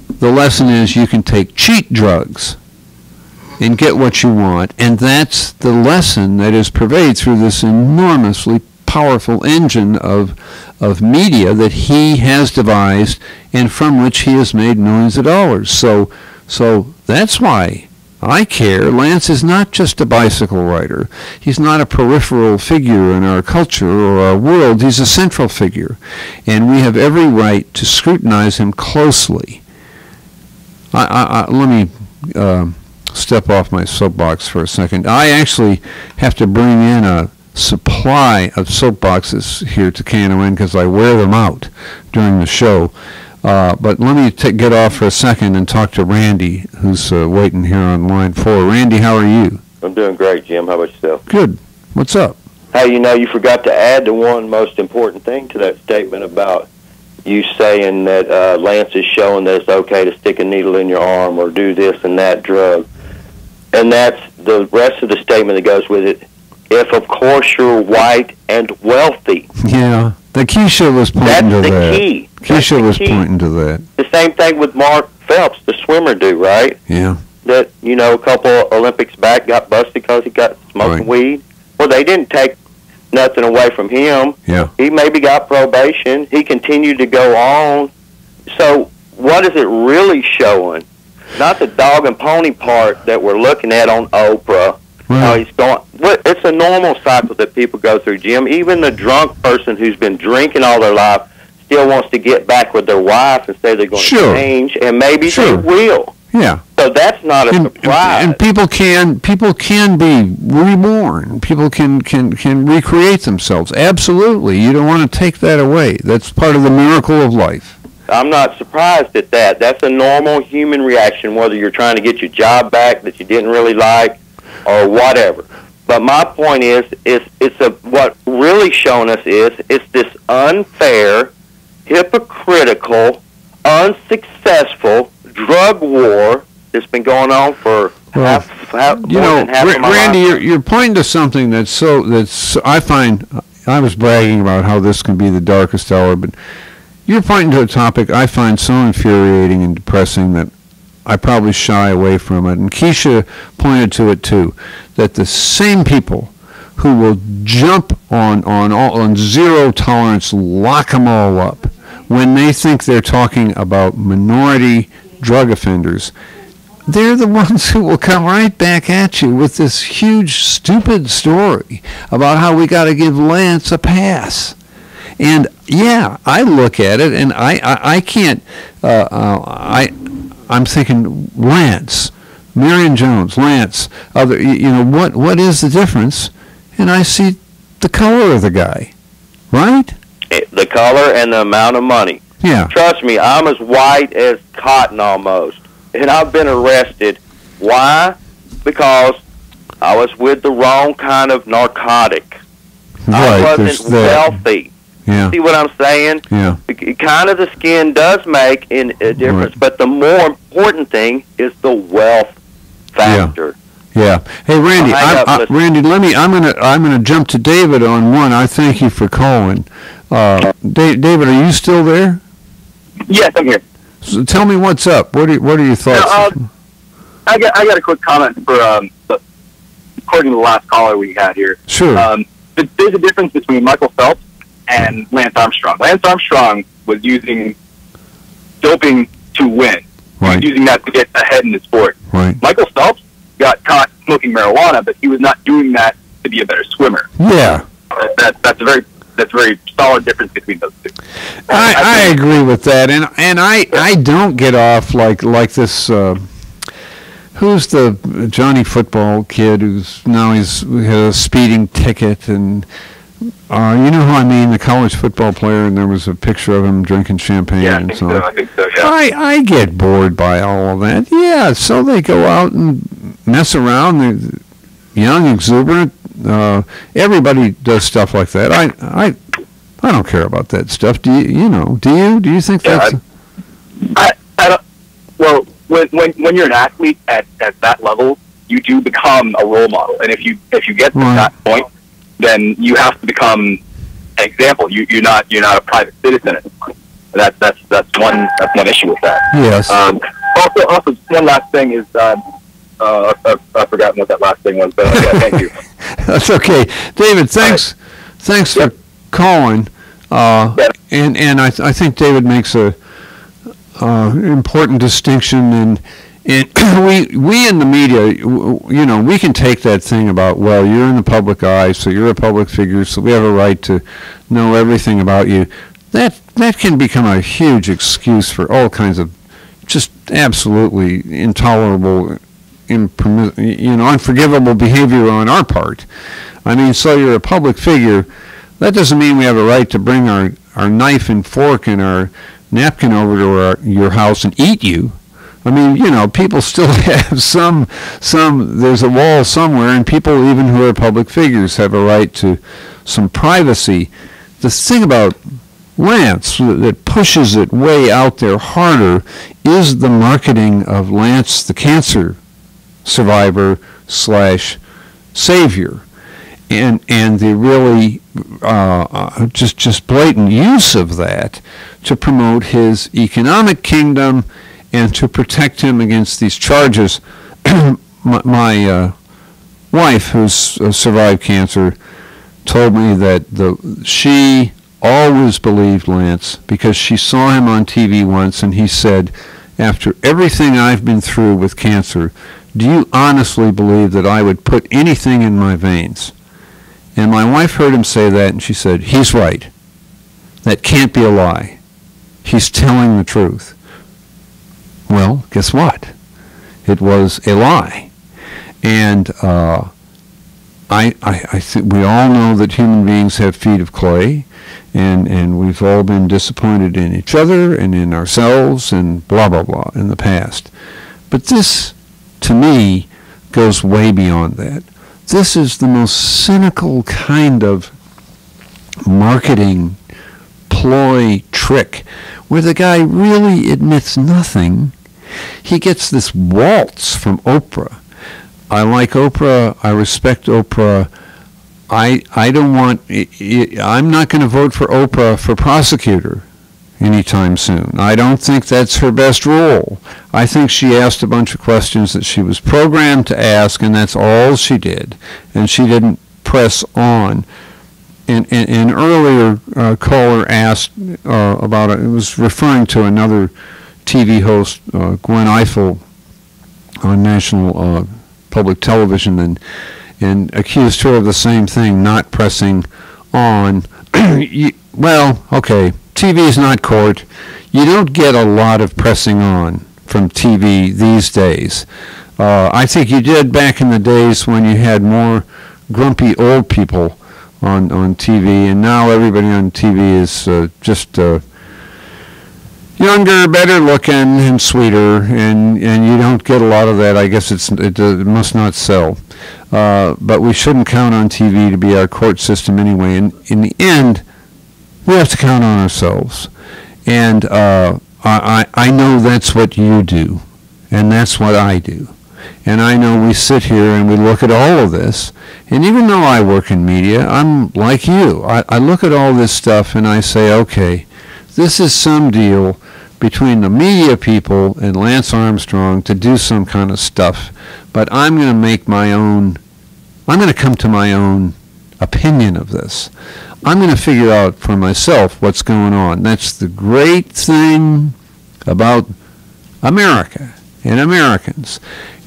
the lesson is you can take cheap drugs and get what you want, and that's the lesson that is pervaded through this enormously powerful engine of media that he has devised and from which he has made millions of dollars. So that's why I care. Lance is not just a bicycle rider. He's not a peripheral figure in our culture or our world. He's a central figure, and we have every right to scrutinize him closely. Let me step off my soapbox for a second. I actually have to bring in a supply of soapboxes here to KNON because I wear them out during the show. But let me get off for a second and talk to Randy, who's waiting here on line 4. Randy, how are you? I'm doing great, Jim. How about yourself? Good. What's up? Hey, you forgot to add the one most important thing to that statement about you saying that Lance is showing that it's okay to stick a needle in your arm or do this and that drug. And that's the rest of the statement that goes with it. If, of course, you're white and wealthy. Yeah, the Keisha was pointing to that. That's the key. Keisha was pointing to that. The same thing with Mark Phelps, the swimmer dude, right? Yeah. That, a couple of Olympics back got busted because he got smoking weed. Well, they didn't take nothing away from him. Yeah. He maybe got probation. He continued to go on. So what is it really showing? Not the dog and pony part that we're looking at on Oprah. Right. He's going. It's a normal cycle that people go through, Jim. Even the drunk person who's been drinking all their life still wants to get back with their wife and say they're going to change, and maybe they will. Yeah. So that's not a surprise. And people can be reborn. People can recreate themselves. Absolutely. You don't want to take that away. That's part of the miracle of life. I'm not surprised at that. That's a normal human reaction, whether you're trying to get your job back that you didn't really like or whatever. But my point is what really showing us is this unfair, hypocritical, unsuccessful drug war that's been going on for more than half of my Randy, life. you're pointing to something that's I find I was bragging about how this can be the darkest hour, but you're pointing to a topic I find so infuriating and depressing that I probably shy away from it. And Keisha pointed to it too, that the same people who will jump on zero tolerance, lock them all up, when they think they're talking about minority drug offenders, they're the ones who will come right back at you with this huge, stupid story about how we got to give Lance a pass. And yeah, I look at it and I can't. I'm thinking Lance, Marion Jones, Lance. Other, what is the difference? And I see the color of the guy, right? The color and the amount of money. Yeah. Trust me, I'm as white as cotton almost. And I've been arrested. Why? Because I was with the wrong kind of narcotic. Right, I wasn't wealthy. Yeah. See what I'm saying? Yeah. Kind of the skin does make a difference, Right. but the more important thing is the wealth factor. Yeah. Hey, Randy. Randy, I'm gonna jump to David on one. I thank you for calling. David, are you still there? Yes, I'm here. So tell me what's up. What are your thoughts? I got a quick comment for according to the last caller we had here. Sure. There's a difference between Michael Phelps and Lance Armstrong. Lance Armstrong was using doping to win. He was using that to get ahead in the sport. Right. Michael Phelps got caught smoking marijuana, but he was not doing that to be a better swimmer. Yeah. That's a very solid difference between those two. I agree with that, and I don't get off like this. Who's the Johnny football kid who's now he's had a speeding ticket, and you know who I mean, the college football player, and there was a picture of him drinking champagne and so on. I think so, yeah. I get bored by all of that. Yeah, so they go out and mess around. They're young, exuberant. Everybody does stuff like that. I don't care about that stuff. Do you? Do you think that's? I don't. Well, when you're an athlete at that level, you do become a role model, and if you get to that point, then you have to become an example. You're not a private citizen anymore. That's one issue with that. Yes. Also, one last thing is I've forgotten what that last thing was, but yeah, thank you. That's okay, David. Thanks for calling. And I think David makes a important distinction, and we in the media, we can take that thing about, well, you're in the public eye, so you're a public figure, so we have a right to know everything about you. That can become a huge excuse for all kinds of just absolutely intolerable, unforgivable behavior on our part. I mean, so you're a public figure. That doesn't mean we have a right to bring our knife and fork and our napkin over to your house and eat you. I mean, people still have some, there's a wall somewhere, and people, even who are public figures, have a right to some privacy. The thing about Lance that pushes it way out there harder is the marketing of Lance, the cancer survivor / savior, and the really just blatant use of that to promote his economic kingdom and to protect him against these charges. My wife, who's survived cancer, told me that she always believed Lance because she saw him on TV once, and he said, after everything I've been through with cancer, do you honestly believe that I would put anything in my veins? And my wife heard him say that, and she said, he's right. That can't be a lie. He's telling the truth. Well, guess what? It was a lie. And I think we all know that human beings have feet of clay, and we've all been disappointed in each other and in ourselves and blah, blah, blah in the past. But this, to me, goes way beyond that. This is the most cynical kind of marketing ploy trick where the guy really admits nothing. He gets this waltz from Oprah. I like Oprah. I respect Oprah. I don't want, I'm not going to vote for Oprah for prosecutor anytime soon. I don't think that's her best role. I think she asked a bunch of questions that she was programmed to ask, and that's all she did. And she didn't press on. An earlier caller asked about it. It was referring to another TV host, Gwen Ifill, on national public television, and accused her of the same thing, not pressing on. Well, okay, TV is not court. You don't get a lot of pressing on from TV these days. I think you did back in the days when you had more grumpy old people on TV, and now everybody on TV is just younger, better looking, and sweeter, and you don't get a lot of that. I guess it must not sell. But we shouldn't count on TV to be our court system anyway. And in the end, we have to count on ourselves. And I know that's what you do, and that's what I do. And I know we sit here and we look at all of this, and even though I work in media, I'm like you. I look at all this stuff and I say, okay, this is some deal between the media people and Lance Armstrong to do some kind of stuff, but I'm going to make my own, I'm going to come to my own opinion of this. I'm going to figure out for myself what's going on. That's the great thing about America and Americans.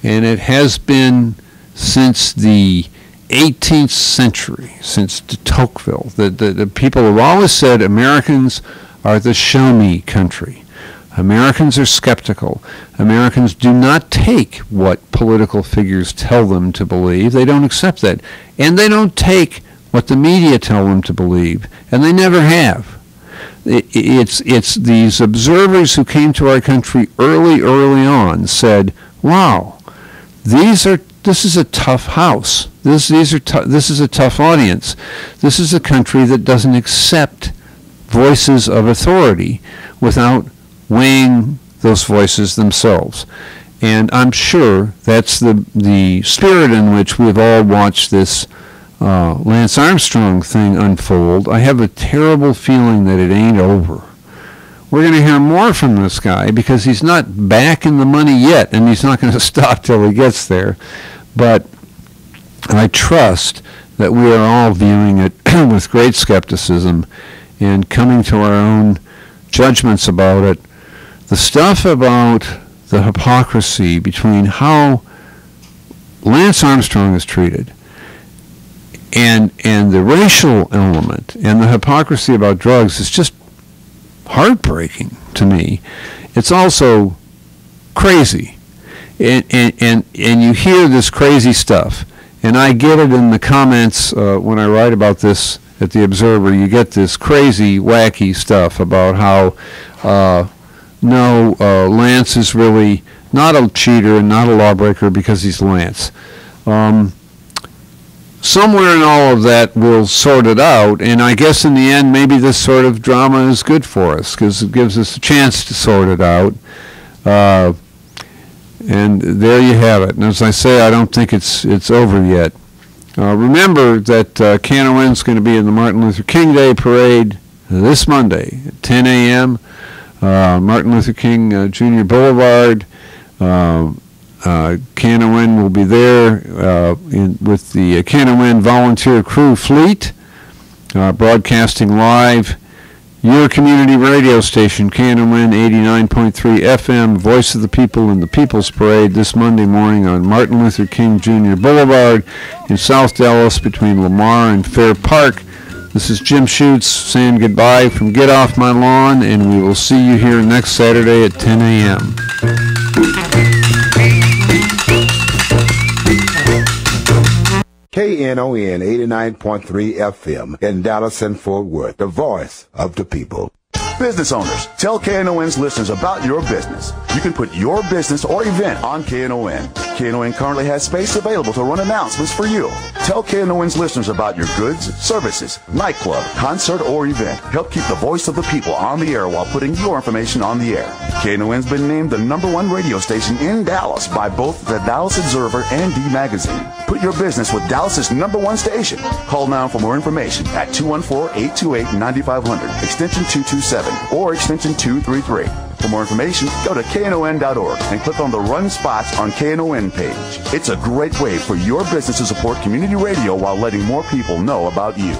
And it has been since the 18th century, since de Tocqueville. The people have always said Americans are the show-me country. Americans are skeptical. Americans do not take what political figures tell them to believe. They don't accept that. And they don't take what the media tell them to believe. And they never have. It's these observers who came to our country early on said, wow, this is a tough house. This is a tough audience. This is a country that doesn't accept voices of authority without weighing those voices themselves. And I'm sure that's the spirit in which we've all watched this Lance Armstrong thing unfold. I have a terrible feeling that it ain't over. We're going to hear more from this guy because he's not back in the money yet, and he's not going to stop till he gets there. But I trust that we are all viewing it with great skepticism and coming to our own judgments about it. The stuff about the hypocrisy between how Lance Armstrong is treated and the racial element and the hypocrisy about drugs is just heartbreaking to me. It's also crazy. And you hear this crazy stuff, and I get it in the comments when I write about this at the Observer. You get this crazy, wacky stuff about how Lance is really not a cheater and not a lawbreaker because he's Lance. Somewhere in all of that we'll sort it out, and I guess in the end maybe this sort of drama is good for us because it gives us a chance to sort it out. And there you have it. And as I say, I don't think it's over yet. Remember that KNON is going to be in the Martin Luther King Day Parade this Monday at 10 a.m. Martin Luther King Jr. Boulevard. KNON will be there with the KNON Volunteer Crew Fleet, broadcasting live. Your community radio station, KNON 89.3 FM, Voice of the People in the People's Parade this Monday morning on Martin Luther King Jr. Boulevard in South Dallas between Lamar and Fair Park. This is Jim Schutze saying goodbye from Get Off My Lawn, and we will see you here next Saturday at 10 a.m. KNON 89.3 FM in Dallas and Fort Worth, the voice of the people. Business owners, tell KNON's listeners about your business. You can put your business or event on KNON. KNON currently has space available to run announcements for you. Tell KNON's listeners about your goods, services, nightclub, concert, or event. Help keep the voice of the people on the air while putting your information on the air. KNON's been named the #1 radio station in Dallas by both the Dallas Observer and D Magazine. Put your business with Dallas's #1 station. Call now for more information at 214-828-9500, extension 227, or extension 233. For more information, go to KNON.org and click on the Run Spots on KNON page. It's a great way for your business to support community radio while letting more people know about you.